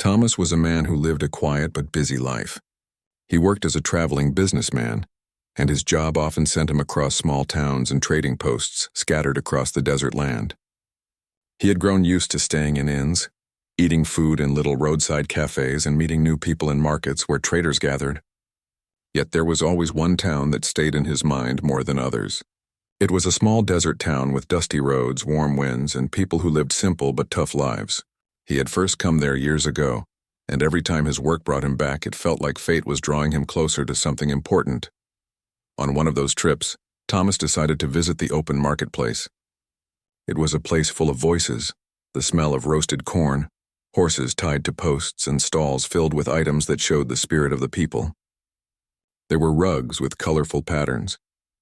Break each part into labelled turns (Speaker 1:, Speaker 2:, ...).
Speaker 1: Thomas was a man who lived a quiet but busy life. He worked as a traveling businessman, and his job often sent him across small towns and trading posts scattered across the desert land. He had grown used to staying in inns, eating food in little roadside cafes, and meeting new people in markets where traders gathered. Yet there was always one town that stayed in his mind more than others. It was a small desert town with dusty roads, warm winds, and people who lived simple but tough lives. He had first come there years ago, and every time his work brought him back, it felt like fate was drawing him closer to something important. On one of those trips, Thomas decided to visit the open marketplace. It was a place full of voices, the smell of roasted corn, horses tied to posts, and stalls filled with items that showed the spirit of the people. There were rugs with colorful patterns,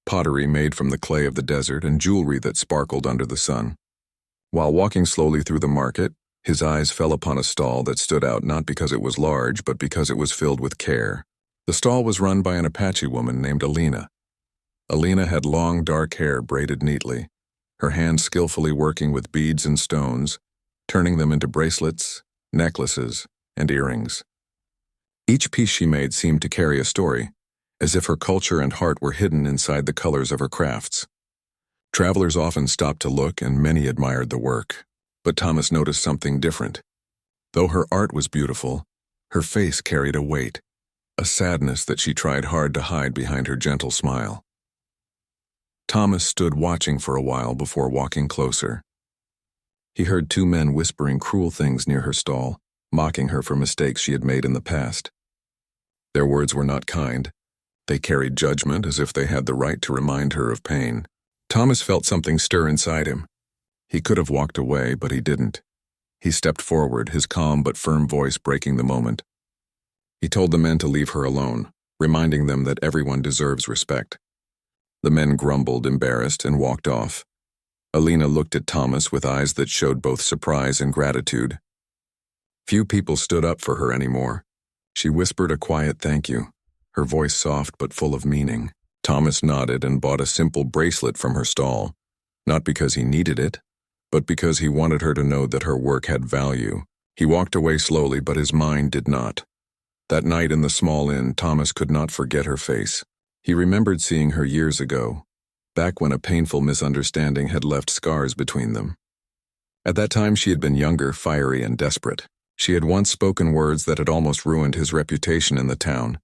Speaker 1: pottery made from the clay of the desert, and jewelry that sparkled under the sun. While walking slowly through the market, his eyes fell upon a stall that stood out not because it was large, but because it was filled with care. The stall was run by an Apache woman named Alina. Alina had long, dark hair braided neatly, her hands skillfully working with beads and stones, turning them into bracelets, necklaces, and earrings. Each piece she made seemed to carry a story, as if her culture and heart were hidden inside the colors of her crafts. Travelers often stopped to look, and many admired the work. But Thomas noticed something different. Though her art was beautiful, her face carried a weight, a sadness that she tried hard to hide behind her gentle smile. Thomas stood watching for a while before walking closer. He heard two men whispering cruel things near her stall, mocking her for mistakes she had made in the past. Their words were not kind. They carried judgment, as if they had the right to remind her of pain. Thomas felt something stir inside him. He could have walked away, but he didn't. He stepped forward, his calm but firm voice breaking the moment. He told the men to leave her alone, reminding them that everyone deserves respect. The men grumbled, embarrassed, and walked off. Alina looked at Thomas with eyes that showed both surprise and gratitude. Few people stood up for her anymore. She whispered a quiet thank you, her voice soft but full of meaning. Thomas nodded and bought a simple bracelet from her stall, not because he needed it, but because he wanted her to know that her work had value. He walked away slowly, but his mind did not. That night in the small inn, Thomas could not forget her face. He remembered seeing her years ago, back when a painful misunderstanding had left scars between them. At that time, she had been younger, fiery, and desperate. She had once spoken words that had almost ruined his reputation in the town,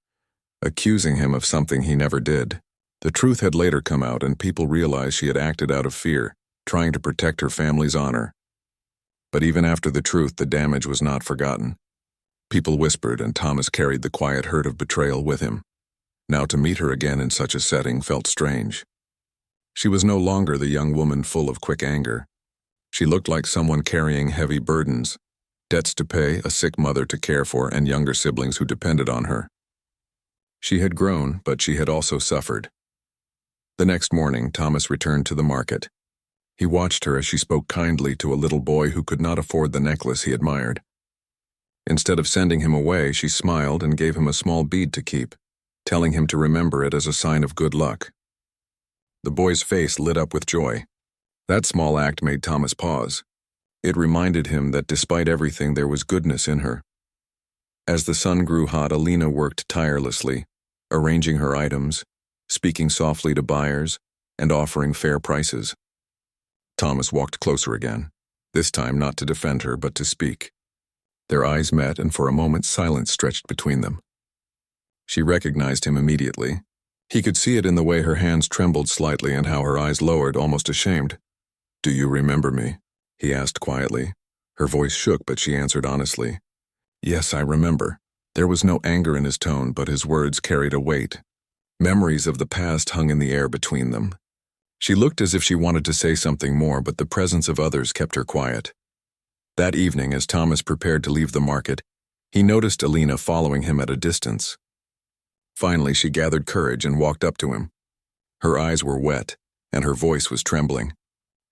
Speaker 1: accusing him of something he never did. The truth had later come out, and people realized she had acted out of fear, trying to protect her family's honor. But even after the truth, the damage was not forgotten. People whispered, and Thomas carried the quiet hurt of betrayal with him. Now to meet her again in such a setting felt strange. She was no longer the young woman full of quick anger. She looked like someone carrying heavy burdens, debts to pay, a sick mother to care for, and younger siblings who depended on her. She had grown, but she had also suffered. The next morning, Thomas returned to the market. He watched her as she spoke kindly to a little boy who could not afford the necklace he admired. Instead of sending him away, she smiled and gave him a small bead to keep, telling him to remember it as a sign of good luck. The boy's face lit up with joy. That small act made Thomas pause. It reminded him that despite everything, there was goodness in her. As the sun grew hot, Alina worked tirelessly, arranging her items, speaking softly to buyers, and offering fair prices. Thomas walked closer again, this time not to defend her, but to speak. Their eyes met, and for a moment silence stretched between them. She recognized him immediately. He could see it in the way her hands trembled slightly and how her eyes lowered, almost ashamed. "Do you remember me?" he asked quietly. Her voice shook, but she answered honestly. "Yes, I remember." There was no anger in his tone, but his words carried a weight. Memories of the past hung in the air between them. She looked as if she wanted to say something more, but the presence of others kept her quiet. That evening, as Thomas prepared to leave the market, he noticed Alina following him at a distance. Finally, she gathered courage and walked up to him. Her eyes were wet, and her voice was trembling.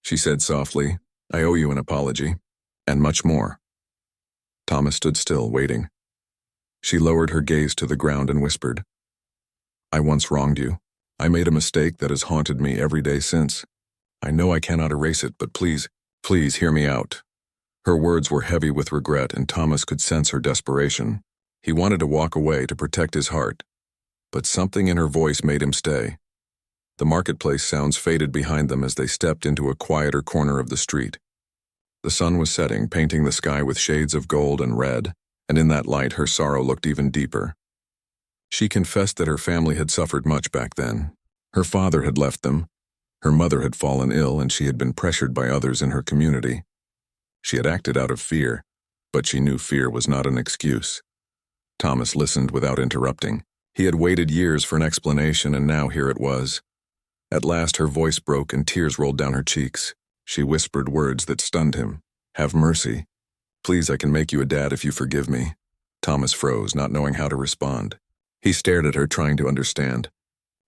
Speaker 1: She said softly, "I owe you an apology, and much more." Thomas stood still, waiting. She lowered her gaze to the ground and whispered, "I once wronged you. I made a mistake that has haunted me every day since. I know I cannot erase it, but please, please hear me out." Her words were heavy with regret, and Thomas could sense her desperation. He wanted to walk away to protect his heart, but something in her voice made him stay. The marketplace sounds faded behind them as they stepped into a quieter corner of the street. The sun was setting, painting the sky with shades of gold and red, and in that light her sorrow looked even deeper. She confessed that her family had suffered much back then. Her father had left them, her mother had fallen ill, and she had been pressured by others in her community. She had acted out of fear, but she knew fear was not an excuse. Thomas listened without interrupting. He had waited years for an explanation, and now here it was. At last her voice broke and tears rolled down her cheeks. She whispered words that stunned him. "Have mercy. Please, I can make you a dad if you forgive me." Thomas froze, not knowing how to respond. He stared at her, trying to understand.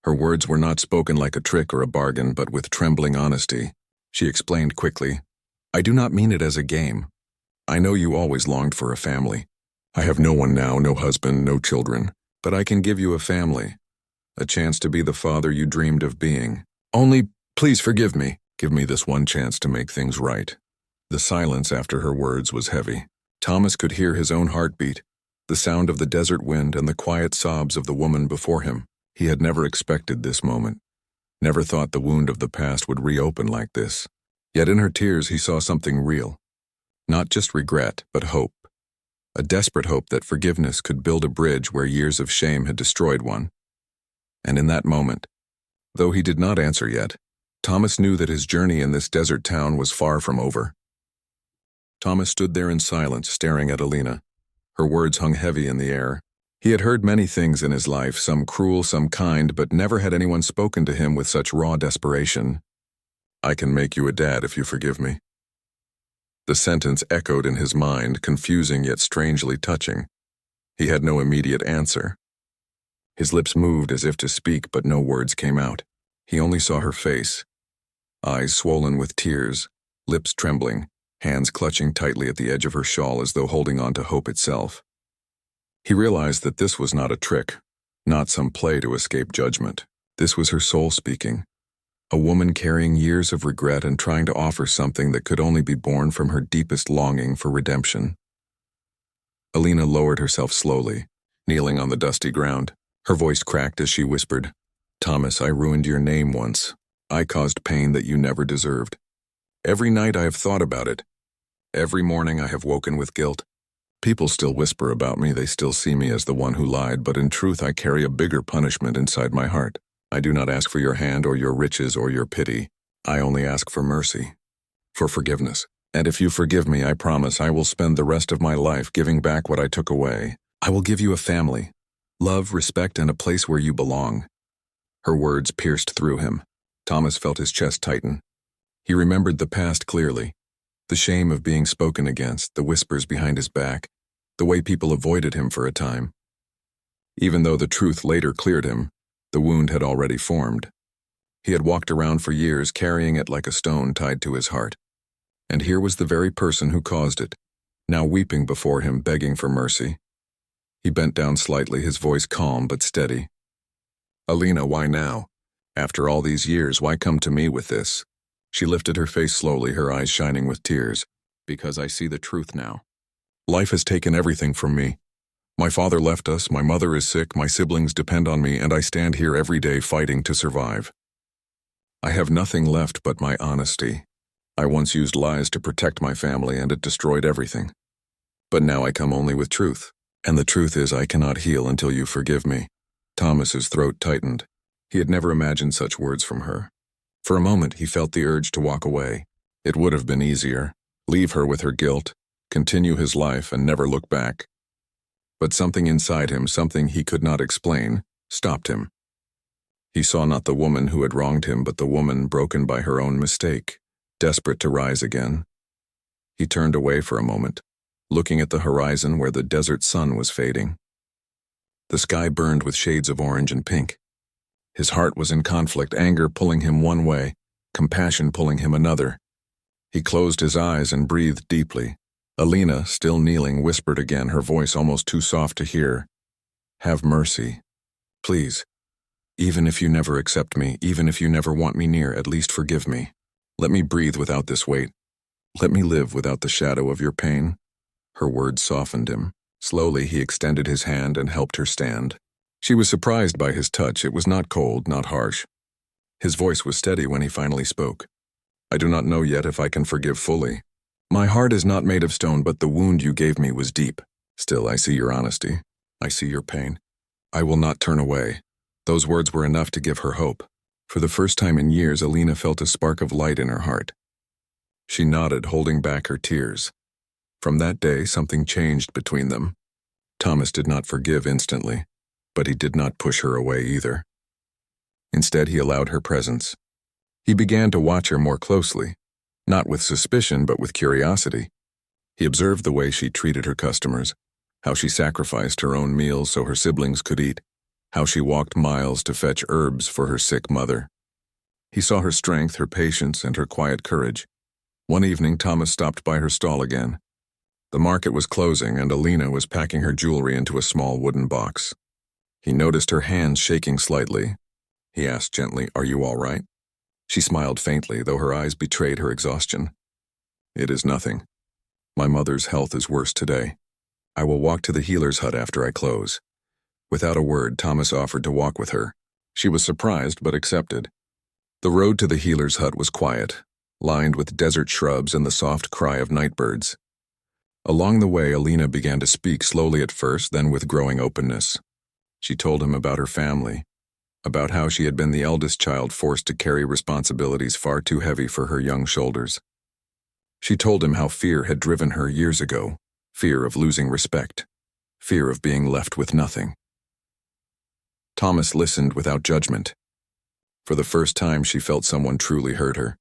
Speaker 1: Her words were not spoken like a trick or a bargain, but with trembling honesty. She explained quickly, "I do not mean it as a game. I know you always longed for a family. I have no one now, no husband, no children, but I can give you a family. A chance to be the father you dreamed of being. Only, please forgive me. Give me this one chance to make things right." The silence after her words was heavy. Thomas could hear his own heartbeat, the sound of the desert wind and the quiet sobs of the woman before him. He had never expected this moment, never thought the wound of the past would reopen like this. Yet in her tears he saw something real. Not just regret, but hope. A desperate hope that forgiveness could build a bridge where years of shame had destroyed one. And in that moment, though he did not answer yet, Thomas knew that his journey in this desert town was far from over. Thomas stood there in silence, staring at Alina. Her words hung heavy in the air. He had heard many things in his life, some cruel, some kind, but never had anyone spoken to him with such raw desperation. "I can make you a dad if you forgive me." The sentence echoed in his mind, confusing yet strangely touching. He had no immediate answer. His lips moved as if to speak, but no words came out. He only saw her face. Eyes swollen with tears, lips trembling, hands clutching tightly at the edge of her shawl as though holding on to hope itself. He realized that this was not a trick, not some play to escape judgment. This was her soul speaking. A woman carrying years of regret and trying to offer something that could only be born from her deepest longing for redemption. Alina lowered herself slowly, kneeling on the dusty ground. Her voice cracked as she whispered, "Thomas, I ruined your name once. I caused pain that you never deserved. Every night I have thought about it. Every morning I have woken with guilt. People still whisper about me, they still see me as the one who lied, but in truth I carry a bigger punishment inside my heart. I do not ask for your hand or your riches or your pity. I only ask for mercy, for forgiveness. And if you forgive me, I promise I will spend the rest of my life giving back what I took away. I will give you a family, love, respect, and a place where you belong." Her words pierced through him. Thomas felt his chest tighten. He remembered the past clearly. The shame of being spoken against, the whispers behind his back, the way people avoided him for a time. Even though the truth later cleared him, the wound had already formed. He had walked around for years carrying it like a stone tied to his heart. And here was the very person who caused it, now weeping before him, begging for mercy. He bent down slightly, his voice calm but steady. "Alina, why now? After all these years, why come to me with this?" She lifted her face slowly, her eyes shining with tears. "Because I see the truth now. Life has taken everything from me. My father left us, my mother is sick, my siblings depend on me, and I stand here every day fighting to survive. I have nothing left but my honesty. I once used lies to protect my family, and it destroyed everything. But now I come only with truth. And the truth is I cannot heal until you forgive me." Thomas's throat tightened. He had never imagined such words from her. For a moment he felt the urge to walk away. It would have been easier. Leave her with her guilt, continue his life, and never look back. But something inside him, something he could not explain, stopped him. He saw not the woman who had wronged him, but the woman broken by her own mistake, desperate to rise again. He turned away for a moment, looking at the horizon where the desert sun was fading. The sky burned with shades of orange and pink. His heart was in conflict, anger pulling him one way, compassion pulling him another. He closed his eyes and breathed deeply. Alina, still kneeling, whispered again, her voice almost too soft to hear. "Have mercy. Please. Even if you never accept me, even if you never want me near, at least forgive me. Let me breathe without this weight. Let me live without the shadow of your pain. Her words softened him. Slowly, he extended his hand and helped her stand. She was surprised by his touch. It was not cold, not harsh. His voice was steady when he finally spoke. I do not know yet if I can forgive fully. My heart is not made of stone, but the wound you gave me was deep. Still, I see your honesty. I see your pain. I will not turn away. Those words were enough to give her hope. For the first time in years, Alina felt a spark of light in her heart. She nodded, holding back her tears. From that day, something changed between them. Thomas did not forgive instantly, but he did not push her away either. Instead, he allowed her presence. He began to watch her more closely, not with suspicion, but with curiosity. He observed the way she treated her customers, how she sacrificed her own meals so her siblings could eat, how she walked miles to fetch herbs for her sick mother. He saw her strength, her patience, and her quiet courage. One evening, Thomas stopped by her stall again. The market was closing, and Alina was packing her jewelry into a small wooden box. He noticed her hands shaking slightly. He asked gently, "Are you all right?" She smiled faintly, though her eyes betrayed her exhaustion. "It is nothing. My mother's health is worse today. I will walk to the healer's hut after I close." Without a word, Thomas offered to walk with her. She was surprised, but accepted. The road to the healer's hut was quiet, lined with desert shrubs and the soft cry of nightbirds. Along the way, Alina began to speak, slowly at first, then with growing openness. She told him about her family, about how she had been the eldest child forced to carry responsibilities far too heavy for her young shoulders. She told him how fear had driven her years ago, fear of losing respect, fear of being left with nothing. Thomas listened without judgment. For the first time, she felt someone truly hurt her.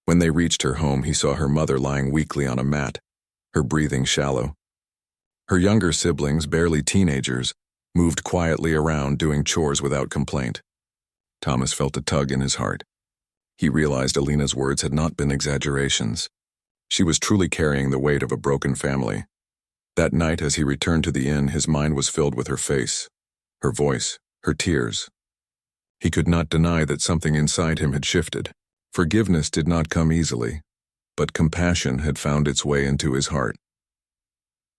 Speaker 1: When they reached her home, he saw her mother lying weakly on a mat, her breathing shallow. Her younger siblings, barely teenagers, moved quietly around doing chores without complaint. Thomas felt a tug in his heart. He realized Alina's words had not been exaggerations. She was truly carrying the weight of a broken family. That night, as he returned to the inn, his mind was filled with her face, her voice, her tears. He could not deny that something inside him had shifted. Forgiveness did not come easily, but compassion had found its way into his heart.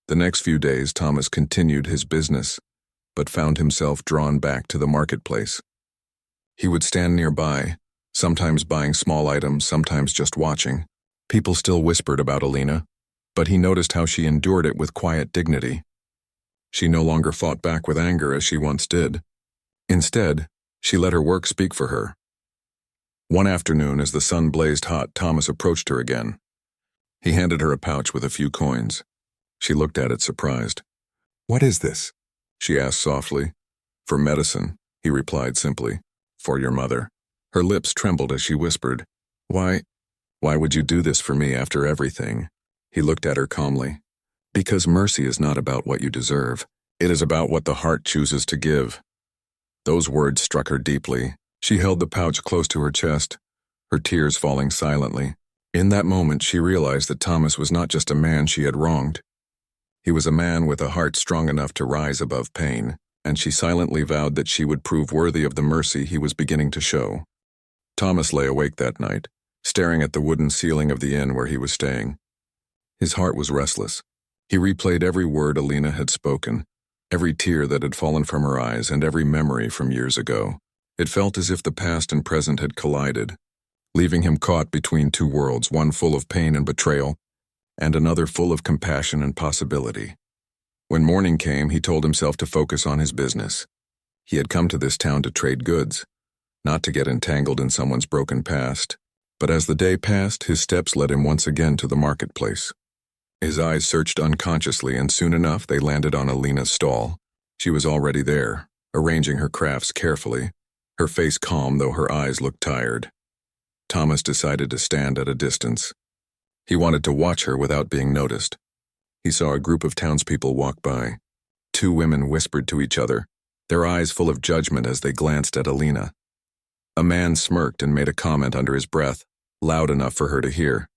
Speaker 1: The next few days, Thomas continued his business, but found himself drawn back to the marketplace. He would stand nearby, sometimes buying small items, sometimes just watching. People still whispered about Alina, but he noticed how she endured it with quiet dignity. She no longer fought back with anger as she once did. Instead, she let her work speak for her. One afternoon, as the sun blazed hot, Thomas approached her again. He handed her a pouch with a few coins. She looked at it, surprised. "What is this?" she asked softly. "For medicine," he replied simply. "For your mother." Her lips trembled as she whispered, Why would you do this for me after everything?" He looked at her calmly. "Because mercy is not about what you deserve. It is about what the heart chooses to give." Those words struck her deeply. She held the pouch close to her chest, her tears falling silently. In that moment, she realized that Thomas was not just a man she had wronged. He was a man with a heart strong enough to rise above pain, and she silently vowed that she would prove worthy of the mercy he was beginning to show. Thomas lay awake that night, staring at the wooden ceiling of the inn where he was staying. His heart was restless. He replayed every word Alina had spoken, every tear that had fallen from her eyes, and every memory from years ago. It felt as if the past and present had collided, leaving him caught between two worlds, one full of pain and betrayal, and another full of compassion and possibility. When morning came, he told himself to focus on his business. He had come to this town to trade goods, not to get entangled in someone's broken past. But as the day passed, his steps led him once again to the marketplace. His eyes searched unconsciously, and soon enough they landed on Alina's stall. She was already there, arranging her crafts carefully, her face calm though her eyes looked tired. Thomas decided to stand at a distance. He wanted to watch her without being noticed. He saw a group of townspeople walk by. Two women whispered to each other, their eyes full of judgment as they glanced at Alina. A man smirked and made a comment under his breath, loud enough for her to hear.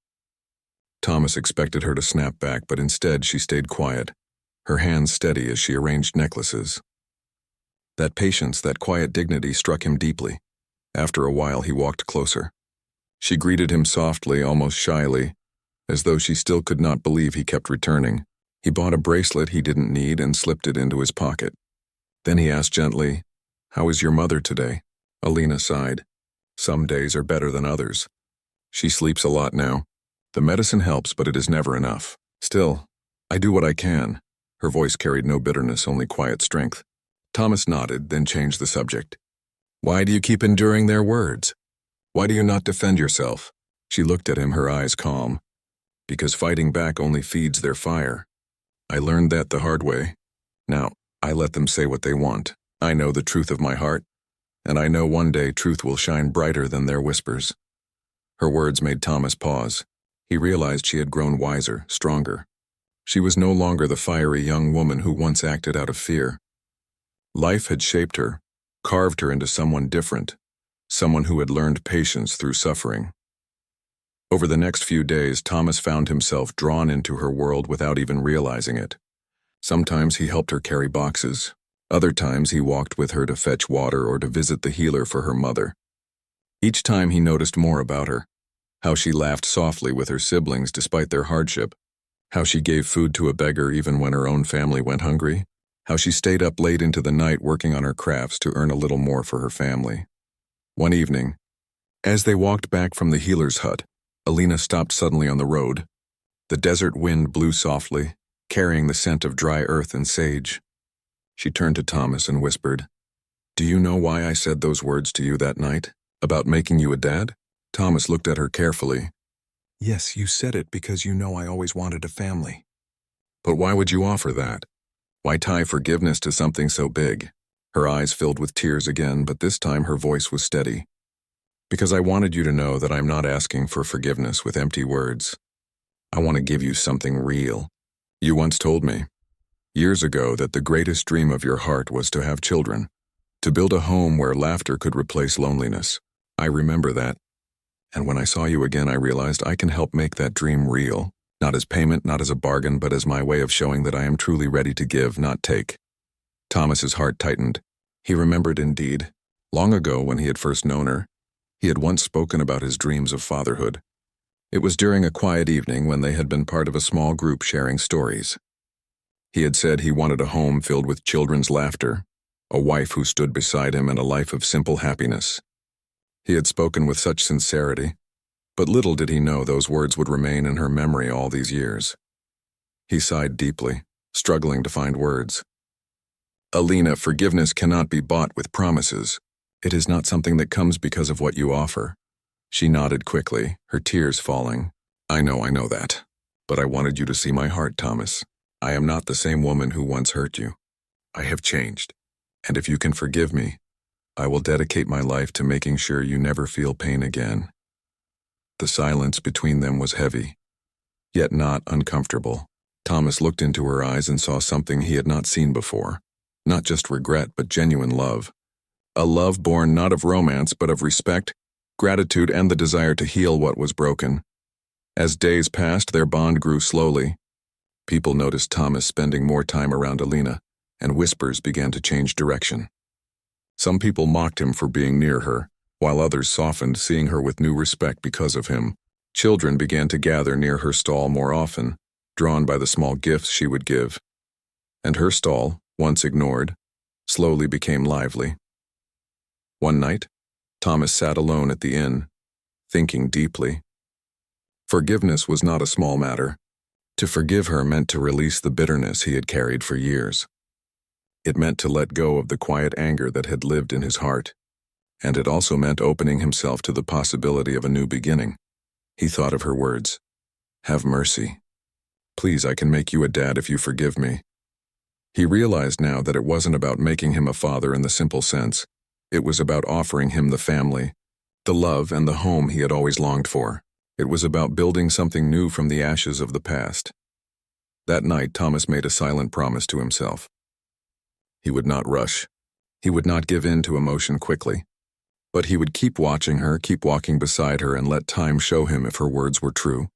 Speaker 1: Thomas expected her to snap back, but instead she stayed quiet, her hands steady as she arranged necklaces. That patience, that quiet dignity struck him deeply. After a while, he walked closer. She greeted him softly, almost shyly. As though she still could not believe he kept returning, he bought a bracelet he didn't need and slipped it into his pocket. Then he asked gently, "How is your mother today?" Alina sighed. "Some days are better than others. She sleeps a lot now. The medicine helps, but it is never enough. Still, I do what I can." Her voice carried no bitterness, only quiet strength. Thomas nodded, then changed the subject. "Why do you keep enduring their words? Why do you not defend yourself?" She looked at him, her eyes calm. "Because fighting back only feeds their fire. I learned that the hard way. Now, I let them say what they want. I know the truth of my heart, and I know one day truth will shine brighter than their whispers." Her words made Thomas pause. He realized she had grown wiser, stronger. She was no longer the fiery young woman who once acted out of fear. Life had shaped her, carved her into someone different, someone who had learned patience through suffering. Over the next few days, Thomas found himself drawn into her world without even realizing it. Sometimes he helped her carry boxes. Other times he walked with her to fetch water or to visit the healer for her mother. Each time he noticed more about her. How she laughed softly with her siblings despite their hardship. How she gave food to a beggar even when her own family went hungry. How she stayed up late into the night working on her crafts to earn a little more for her family. One evening, as they walked back from the healer's hut, Alina stopped suddenly on the road. The desert wind blew softly, carrying the scent of dry earth and sage. She turned to Thomas and whispered, "Do you know why I said those words to you that night, about making you a dad?" Thomas looked at her carefully. "Yes, you said it because you know I always wanted a family." "But why would you offer that? Why tie forgiveness to something so big?" Her eyes filled with tears again, but this time her voice was steady. "Because I wanted you to know that I'm not asking for forgiveness with empty words. I want to give you something real. You once told me, years ago, that the greatest dream of your heart was to have children, to build a home where laughter could replace loneliness. I remember that. And when I saw you again, I realized I can help make that dream real, not as payment, not as a bargain, but as my way of showing that I am truly ready to give, not take." Thomas's heart tightened. He remembered indeed, long ago when he had first known her, he had once spoken about his dreams of fatherhood. It was during a quiet evening when they had been part of a small group sharing stories. He had said he wanted a home filled with children's laughter, a wife who stood beside him, and a life of simple happiness. He had spoken with such sincerity, but little did he know those words would remain in her memory all these years. He sighed deeply, struggling to find words. "Alina, forgiveness cannot be bought with promises. It is not something that comes because of what you offer." She nodded quickly, her tears falling. I know that. But I wanted you to see my heart, Thomas. I am not the same woman who once hurt you. I have changed. And if you can forgive me, I will dedicate my life to making sure you never feel pain again." The silence between them was heavy, yet not uncomfortable. Thomas looked into her eyes and saw something he had not seen before. Not just regret, but genuine love. A love born not of romance, but of respect, gratitude, and the desire to heal what was broken. As days passed, their bond grew slowly. People noticed Thomas spending more time around Alina, and whispers began to change direction. Some people mocked him for being near her, while others softened, seeing her with new respect because of him. Children began to gather near her stall more often, drawn by the small gifts she would give. And her stall, once ignored, slowly became lively. One night, Thomas sat alone at the inn, thinking deeply. Forgiveness was not a small matter. To forgive her meant to release the bitterness he had carried for years. It meant to let go of the quiet anger that had lived in his heart, and it also meant opening himself to the possibility of a new beginning. He thought of her words. "Have mercy. Please, I can make you a dad if you forgive me." He realized now that it wasn't about making him a father in the simple sense. It was about offering him the family, the love, and the home he had always longed for. It was about building something new from the ashes of the past. That night, Thomas made a silent promise to himself. He would not rush. He would not give in to emotion quickly. But he would keep watching her, keep walking beside her, and let time show him if her words were true.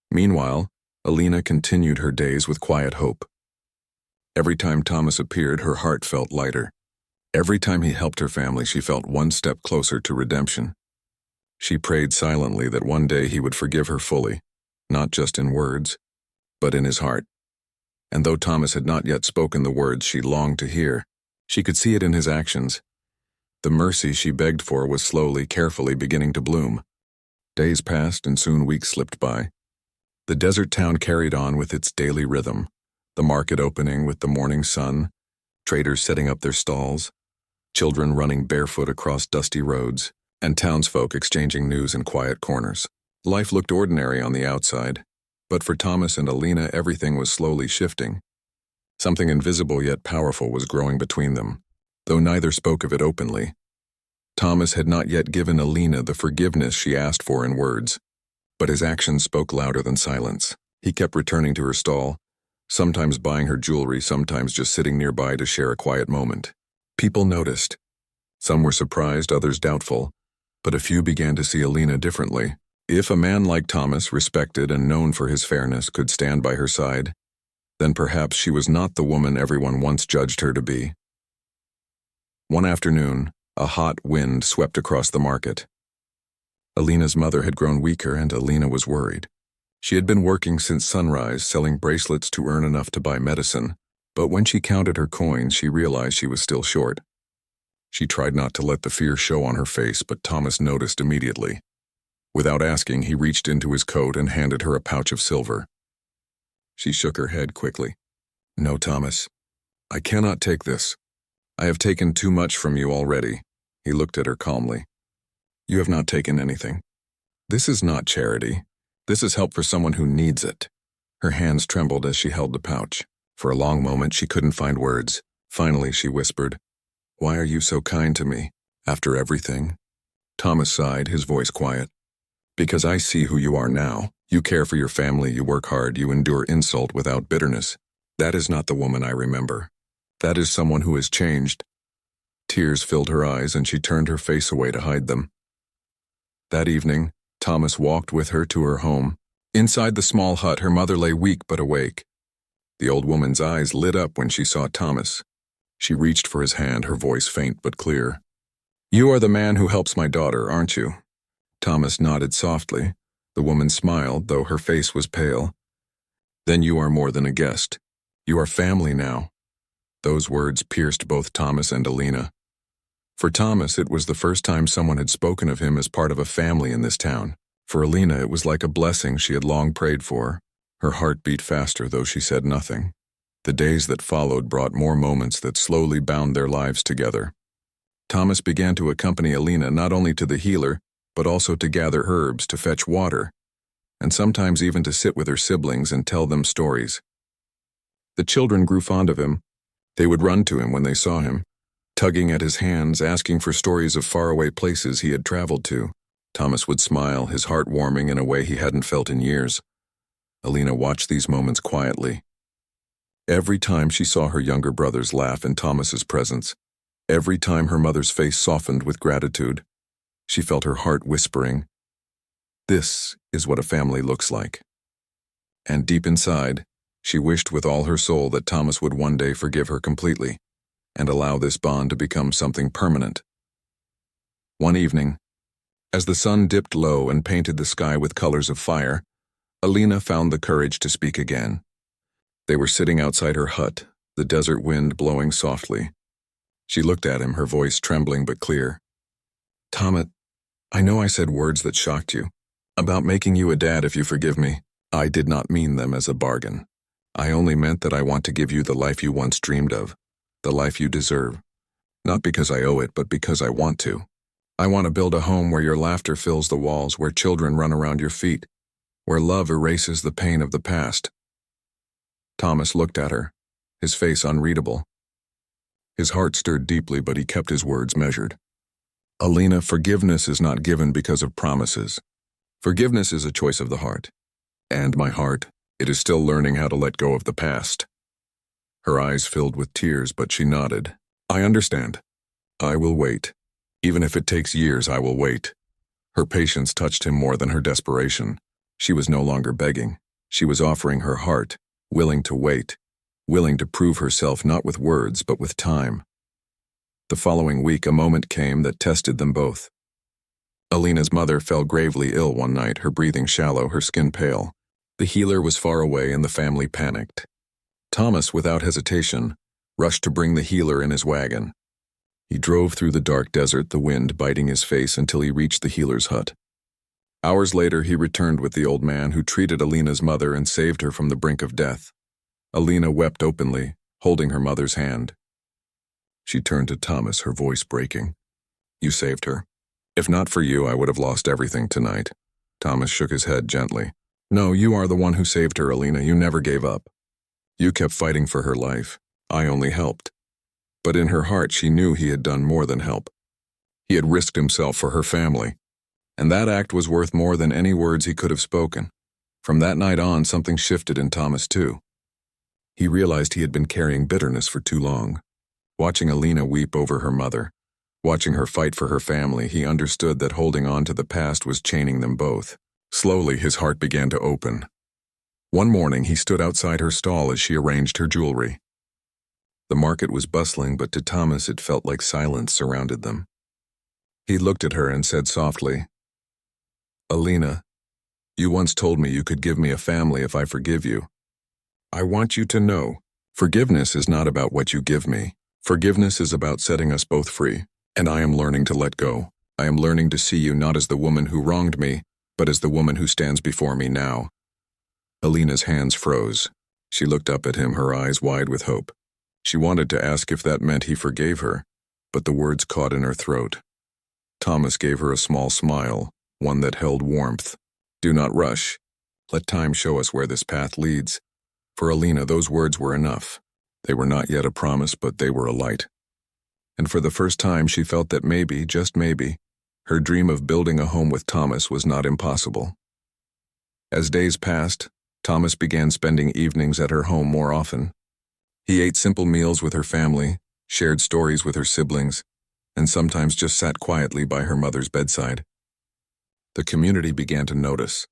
Speaker 1: Meanwhile, Alina continued her days with quiet hope. Every time Thomas appeared, her heart felt lighter. Every time he helped her family, she felt one step closer to redemption. She prayed silently that one day he would forgive her fully, not just in words, but in his heart. And though Thomas had not yet spoken the words she longed to hear, she could see it in his actions. The mercy she begged for was slowly, carefully beginning to bloom. Days passed and soon weeks slipped by. The desert town carried on with its daily rhythm, the market opening with the morning sun, traders setting up their stalls, children running barefoot across dusty roads, and townsfolk exchanging news in quiet corners. Life looked ordinary on the outside, but for Thomas and Alina everything was slowly shifting. Something invisible yet powerful was growing between them, though neither spoke of it openly. Thomas had not yet given Alina the forgiveness she asked for in words, but his actions spoke louder than silence. He kept returning to her stall, sometimes buying her jewelry, sometimes just sitting nearby to share a quiet moment. People noticed. Some were surprised, others doubtful, but a few began to see Alina differently. If a man like Thomas, respected and known for his fairness, could stand by her side, then perhaps she was not the woman everyone once judged her to be. One afternoon, a hot wind swept across the market. Alina's mother had grown weaker and Alina was worried. She had been working since sunrise, selling bracelets to earn enough to buy medicine, but when she counted her coins, she realized she was still short. She tried not to let the fear show on her face, but Thomas noticed immediately. Without asking, he reached into his coat and handed her a pouch of silver. She shook her head quickly. "No, Thomas. I cannot take this. I have taken too much from you already." He looked at her calmly. "You have not taken anything. This is not charity. This is help for someone who needs it." Her hands trembled as she held the pouch. For a long moment, she couldn't find words. Finally, she whispered, "Why are you so kind to me, after everything?" Thomas sighed, his voice quiet. "Because I see who you are now. You care for your family, you work hard, you endure insult without bitterness. That is not the woman I remember. That is someone who has changed." Tears filled her eyes and she turned her face away to hide them. That evening, Thomas walked with her to her home. Inside the small hut, her mother lay weak but awake. The old woman's eyes lit up when she saw Thomas. She reached for his hand, her voice faint but clear. "You are the man who helps my daughter, aren't you?" Thomas nodded softly. The woman smiled, though her face was pale. "Then you are more than a guest. You are family now." Those words pierced both Thomas and Alina. For Thomas, it was the first time someone had spoken of him as part of a family in this town. For Alina, it was like a blessing she had long prayed for. Her heart beat faster, though she said nothing. The days that followed brought more moments that slowly bound their lives together. Thomas began to accompany Alina not only to the healer, but also to gather herbs, to fetch water, and sometimes even to sit with her siblings and tell them stories. The children grew fond of him. They would run to him when they saw him, tugging at his hands, asking for stories of faraway places he had traveled to. Thomas would smile, his heart warming in a way he hadn't felt in years. Alina watched these moments quietly. Every time she saw her younger brothers laugh in Thomas's presence, every time her mother's face softened with gratitude, she felt her heart whispering, "This is what a family looks like." And deep inside, she wished with all her soul that Thomas would one day forgive her completely and allow this bond to become something permanent. One evening, as the sun dipped low and painted the sky with colors of fire, Alina found the courage to speak again. They were sitting outside her hut, the desert wind blowing softly. She looked at him, her voice trembling but clear. "Thomas, I know I said words that shocked you, about making you a dad if you forgive me. I did not mean them as a bargain. I only meant that I want to give you the life you once dreamed of, the life you deserve. Not because I owe it, but because I want to. I want to build a home where your laughter fills the walls, where children run around your feet, where love erases the pain of the past." Thomas looked at her, his face unreadable. His heart stirred deeply, but he kept his words measured. "Alina, forgiveness is not given because of promises. Forgiveness is a choice of the heart. And my heart, it is still learning how to let go of the past." Her eyes filled with tears, but she nodded. "I understand. I will wait. Even if it takes years, I will wait." Her patience touched him more than her desperation. She was no longer begging. She was offering her heart, willing to wait, willing to prove herself not with words, but with time. The following week, a moment came that tested them both. Alina's mother fell gravely ill one night, her breathing shallow, her skin pale. The healer was far away and the family panicked. Thomas, without hesitation, rushed to bring the healer in his wagon. He drove through the dark desert, the wind biting his face until he reached the healer's hut. Hours later, he returned with the old man who treated Alina's mother and saved her from the brink of death. Alina wept openly, holding her mother's hand. She turned to Thomas, her voice breaking. "You saved her. If not for you, I would have lost everything tonight." Thomas shook his head gently. "No, you are the one who saved her, Alina. You never gave up. You kept fighting for her life. I only helped." But in her heart, she knew he had done more than help. He had risked himself for her family, and that act was worth more than any words he could have spoken. From that night on, something shifted in Thomas too. He realized he had been carrying bitterness for too long. Watching Alina weep over her mother, watching her fight for her family, he understood that holding on to the past was chaining them both. Slowly, his heart began to open. One morning, he stood outside her stall as she arranged her jewelry. The market was bustling, but to Thomas it felt like silence surrounded them. He looked at her and said softly, "Alina, you once told me you could give me a family if I forgive you. I want you to know, forgiveness is not about what you give me. Forgiveness is about setting us both free, and I am learning to let go. I am learning to see you not as the woman who wronged me, but as the woman who stands before me now." Alina's hands froze. She looked up at him, her eyes wide with hope. She wanted to ask if that meant he forgave her, but the words caught in her throat. Thomas gave her a small smile, one that held warmth. "Do not rush. Let time show us where this path leads." For Alina, those words were enough. They were not yet a promise, but they were a light. And for the first time, she felt that maybe, just maybe, her dream of building a home with Thomas was not impossible. As days passed, Thomas began spending evenings at her home more often. He ate simple meals with her family, shared stories with her siblings, and sometimes just sat quietly by her mother's bedside. The community began to notice.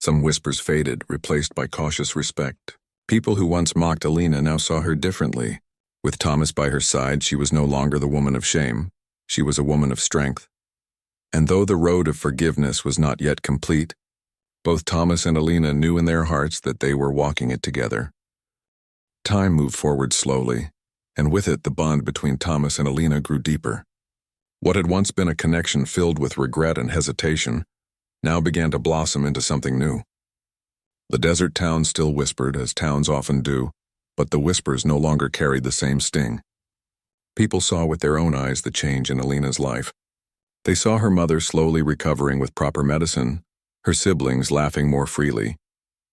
Speaker 1: Some whispers faded, replaced by cautious respect. People who once mocked Alina now saw her differently. With Thomas by her side, she was no longer the woman of shame. She was a woman of strength. And though the road of forgiveness was not yet complete, both Thomas and Alina knew in their hearts that they were walking it together. Time moved forward slowly, and with it the bond between Thomas and Alina grew deeper. What had once been a connection filled with regret and hesitation now began to blossom into something new. The desert town still whispered, as towns often do, but the whispers no longer carried the same sting. People saw with their own eyes the change in Alina's life. They saw her mother slowly recovering with proper medicine, her siblings laughing more freely,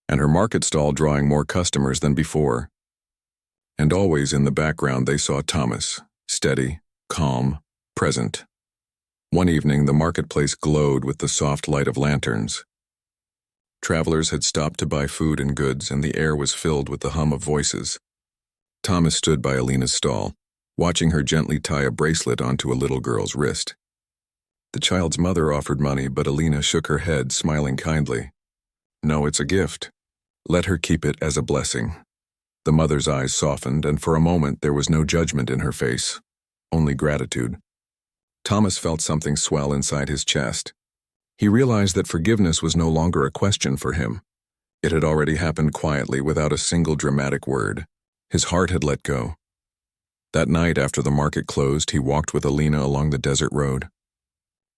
Speaker 1: and her market stall drawing more customers than before. And always in the background they saw Thomas, steady, calm, present. One evening the marketplace glowed with the soft light of lanterns. Travelers had stopped to buy food and goods, and the air was filled with the hum of voices. Thomas stood by Alina's stall, watching her gently tie a bracelet onto a little girl's wrist. The child's mother offered money, but Alina shook her head, smiling kindly. "No, it's a gift. Let her keep it as a blessing." The mother's eyes softened, and for a moment there was no judgment in her face, only gratitude. Thomas felt something swell inside his chest. He realized that forgiveness was no longer a question for him. It had already happened quietly, without a single dramatic word. His heart had let go. That night, after the market closed, he walked with Alina along the desert road.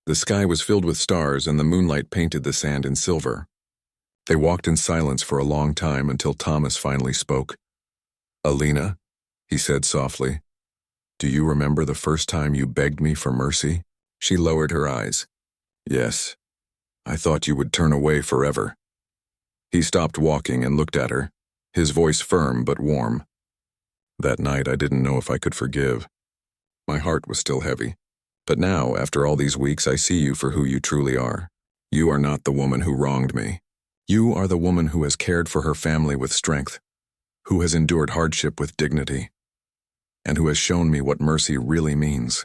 Speaker 1: The sky was filled with stars, and the moonlight painted the sand in silver. They walked in silence for a long time until Thomas finally spoke. "Alina," he said softly, "do you remember the first time you begged me for mercy?" She lowered her eyes. "Yes. I thought you would turn away forever." He stopped walking and looked at her, his voice firm but warm. "That night I didn't know if I could forgive. My heart was still heavy. But now, after all these weeks, I see you for who you truly are. You are not the woman who wronged me. You are the woman who has cared for her family with strength, who has endured hardship with dignity, and who has shown me what mercy really means."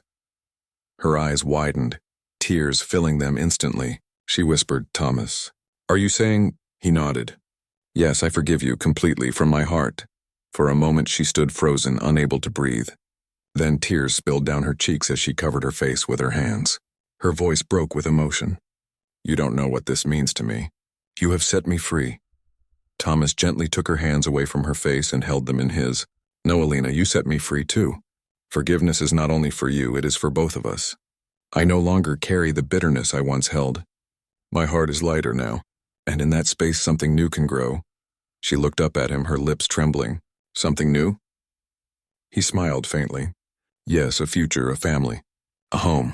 Speaker 1: Her eyes widened, tears filling them instantly. She whispered, "Thomas, are you saying—" He nodded. "Yes, I forgive you completely from my heart." For a moment she stood frozen, unable to breathe. Then tears spilled down her cheeks as she covered her face with her hands. Her voice broke with emotion. "You don't know what this means to me. You have set me free. Thomas gently took her hands away from her face and held them in his. No, Alina, you set me free too. Forgiveness is not only for you, it is for both of us. I no longer carry the bitterness I once held. My heart is lighter now, and in that space something new can grow. She looked up at him, her lips trembling. Something new? He smiled faintly. Yes, a future, a family, a home.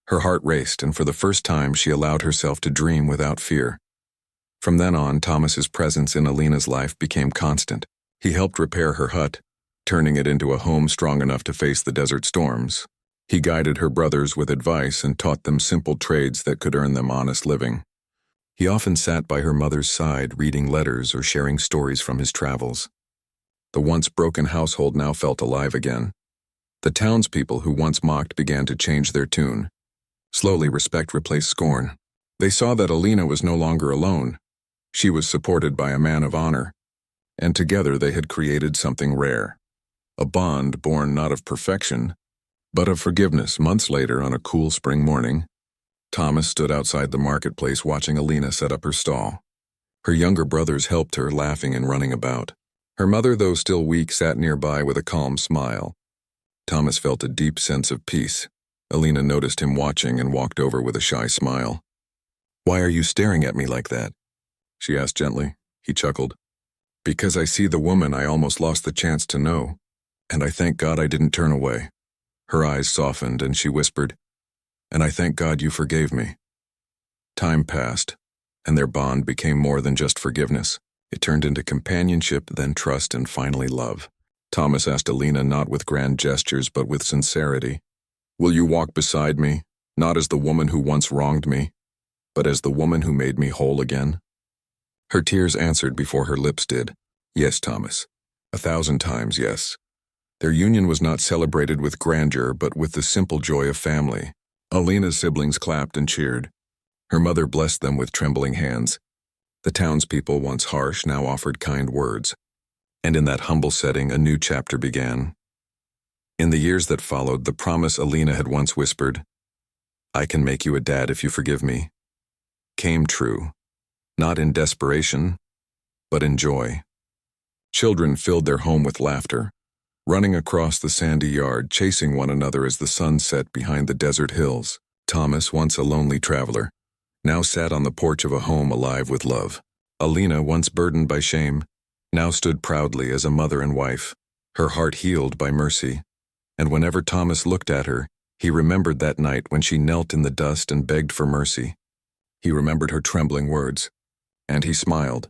Speaker 1: Her heart raced, and for the first time she allowed herself to dream without fear. From then on, Thomas's presence in Alina's life became constant. He helped repair her hut, turning it into a home strong enough to face the desert storms. He guided her brothers with advice and taught them simple trades that could earn them honest living. He often sat by her mother's side, reading letters or sharing stories from his travels. The once broken household now felt alive again. The townspeople who once mocked began to change their tune. Slowly, respect replaced scorn. They saw that Alina was no longer alone. She was supported by a man of honor, and together they had created something rare. A bond born not of perfection, but of forgiveness. Months later, on a cool spring morning, Thomas stood outside the marketplace watching Alina set up her stall. Her younger brothers helped her, laughing and running about. Her mother, though still weak, sat nearby with a calm smile. Thomas felt a deep sense of peace. Alina noticed him watching and walked over with a shy smile. "Why are you staring at me like that?" she asked gently. He chuckled. "Because I see the woman I almost lost the chance to know, and I thank God I didn't turn away." Her eyes softened and she whispered, "And I thank God you forgave me." Time passed, and their bond became more than just forgiveness. It turned into companionship, then trust, and finally love. Thomas asked Alina, not with grand gestures but with sincerity, "Will you walk beside me, not as the woman who once wronged me, but as the woman who made me whole again?" Her tears answered before her lips did. "Yes, Thomas. 1,000 times yes." Their union was not celebrated with grandeur, but with the simple joy of family. Alina's siblings clapped and cheered. Her mother blessed them with trembling hands. The townspeople, once harsh, now offered kind words. And in that humble setting, a new chapter began. In the years that followed, the promise Alina had once whispered, "I can make you a dad if you forgive me," came true, not in desperation, but in joy. Children filled their home with laughter, running across the sandy yard, chasing one another as the sun set behind the desert hills. Thomas, once a lonely traveler, now sat on the porch of a home alive with love. Alina, once burdened by shame, now stood proudly as a mother and wife, her heart healed by mercy. And whenever Thomas looked at her, he remembered that night when she knelt in the dust and begged for mercy. He remembered her trembling words, and he smiled,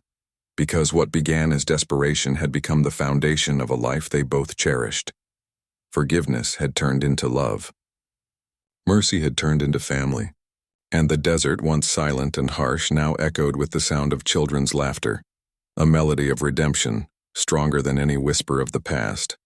Speaker 1: because what began as desperation had become the foundation of a life they both cherished. Forgiveness had turned into love. Mercy had turned into family. And the desert, once silent and harsh, now echoed with the sound of children's laughter, a melody of redemption, stronger than any whisper of the past.